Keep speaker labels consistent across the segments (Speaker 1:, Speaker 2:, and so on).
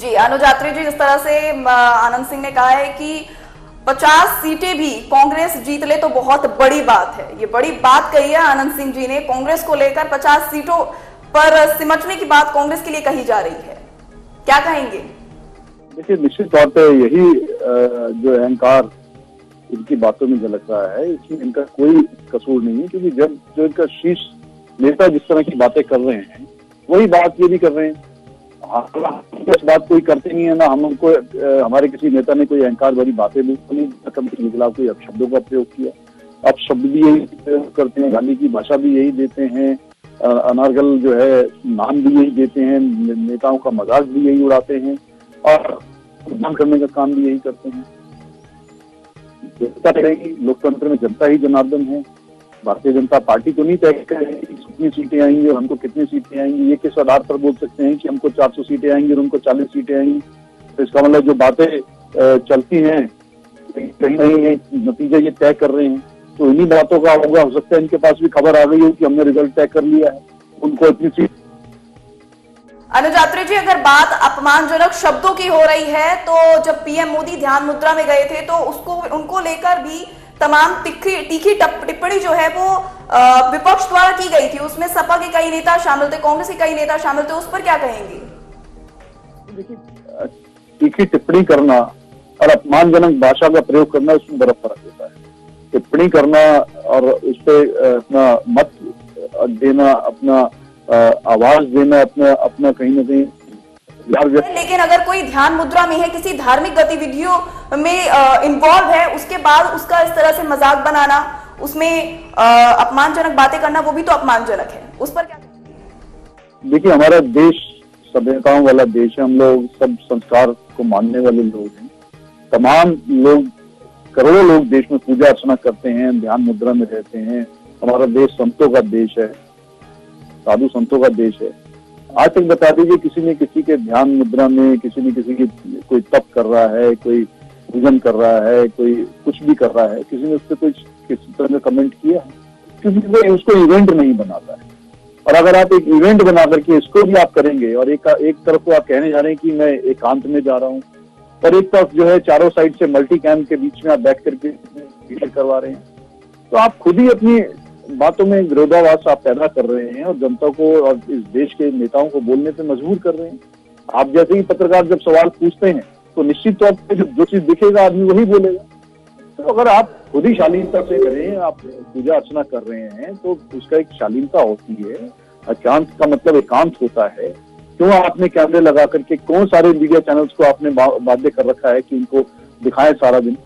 Speaker 1: जी अनुज यात्री जी, जिस तरह से आनंद सिंह ने कहा है कि 50 सीटें भी कांग्रेस जीत ले तो बहुत बड़ी बात है, ये बड़ी बात कही है आनंद सिंह जी ने। कांग्रेस को लेकर 50 सीटों पर सिमटने की बात कांग्रेस के लिए कही जा रही है, क्या कहेंगे?
Speaker 2: देखिए, निश्चित तौर पे यही जो अहंकार इनकी बातों में झलक रहा है, इसमें इनका कोई कसूर नहीं है, क्योंकि जब जो इनका शीर्ष नेता जिस तरह की बातें कर रहे हैं वही बात ये भी कर रहे हैं। इस बात कोई करते नहीं है ना, हम उनको हमारे किसी नेता ने कोई अहंकार भरी बातें बोली, कंपनी के खिलाफ कोई अपशब्दों का प्रयोग किया। अपशब्द भी यही प्रयोग करते हैं, गाली की भाषा भी यही देते हैं, अनारगल जो है नाम भी यही देते हैं, नेताओं का मजाक भी यही उड़ाते हैं और बदनाम करने का काम भी यही करते हैं। जनता रहेगी, लोकतंत्र में जनता ही जनार्दन है। भारतीय जनता पार्टी तो नहीं तय करेगी कितनी सीटें आएंगी और हमको कितनी सीटें आएंगी। ये किस आधार पर बोल सकते हैं कि हमको 400 सीटें आएंगी और उनको 40 सीटें आएंगी? तो इसका मतलब जो बातें चलती हैं कहीं ना कहीं नतीजा ये तय कर रहे हैं, तो इन्हीं बातों का होगा। हो सकता है इनके पास भी खबर आ गई हो कि हमने रिजल्ट तय कर लिया है, उनको इतनी सीट।
Speaker 1: अनुज यात्री जी, अगर बात अपमानजनक शब्दों की हो रही है तो जब पीएम मोदी ध्यान मुद्रा में गए थे तो उनको लेकर भी तमाम तीखी टिप्पणी जो है वो विपक्ष द्वारा की गई थी। उसमें सपा के कई नेता शामिल थे, कांग्रेस के कई नेता शामिल थे, उस पर क्या कहेंगे?
Speaker 2: देखिए, तीखी टिप्पणी करना और अपमानजनक भाषा का प्रयोग करना, उसमें बड़ा फर्क होता है। टिप्पणी करना और उस पर अपना मत देना, अपना आवाज देना, अपना कहीं ना कहीं।
Speaker 1: लेकिन अगर कोई ध्यान मुद्रा में है, किसी धार्मिक गतिविधियों में इन्वॉल्व है, उसके बाद उसका इस तरह से मजाक बनाना, उसमें अपमानजनक बातें करना, वो भी तो अपमानजनक है। उस पर क्या?
Speaker 2: देखिए, हमारा देश सभ्यताओं वाला देश है, हम लोग सब संस्कार को मानने वाले लोग हैं। तमाम लोग, करोड़ों लोग देश में पूजा अर्चना करते हैं, ध्यान मुद्रा में रहते हैं। हमारा देश संतों का देश है, साधु संतों का देश है। आज तक बता दीजिए, किसी ने किसी के ध्यान मुद्रा में, किसी ने किसी की कोई तप कर रहा है, कोई पूजन कर रहा है, कोई कुछ भी कर रहा है, किसी ने उस पर कोई किसी तरह का कमेंट किया है? किसी कोई उसको इवेंट नहीं बनाता है। और अगर आप एक इवेंट बना करके इसको भी आप करेंगे और एक तरफ तो आप कहने जा रहे हैं कि मैं एकांत में जा रहा हूँ, और एक तरफ जो है चारों साइड से मल्टी कैम के बीच में आप बैठ करके करवा रहे हैं, तो आप खुद ही अपनी बातों में विरोधाभास आप पैदा कर रहे हैं और जनता को और इस देश के नेताओं को बोलने पे मजबूर कर रहे हैं। आप जैसे ही पत्रकार जब सवाल पूछते हैं तो निश्चित तौर पे जो चीज दिखेगा आदमी वही बोलेगा। तो अगर आप खुद ही शालीनता से करें, आप पूजा अर्चना कर रहे हैं, तो उसका एक शालीनता होती है। एकांत का मतलब एकांत होता है। क्यों आपने कैमरे लगा करके, कौन सारे मीडिया चैनल्स को आपने बाध्य कर रखा है कि इनको दिखाएं सारा दिन?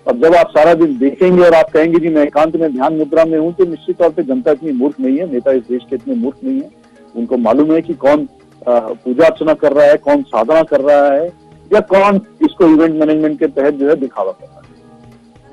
Speaker 2: अब जब आप सारा दिन देखेंगे और आप कहेंगे जी मैं एकांत में ध्यान मुद्रा में हूं, तो निश्चित तौर पे जनता इतनी मूर्ख नहीं है, नेता इस देश के इतने मूर्ख नहीं है। उनको मालूम है कि कौन पूजा अर्चना कर रहा है, कौन साधना कर रहा है, या कौन इसको इवेंट मैनेजमेंट के तहत जो है दिखावा कर रहा है।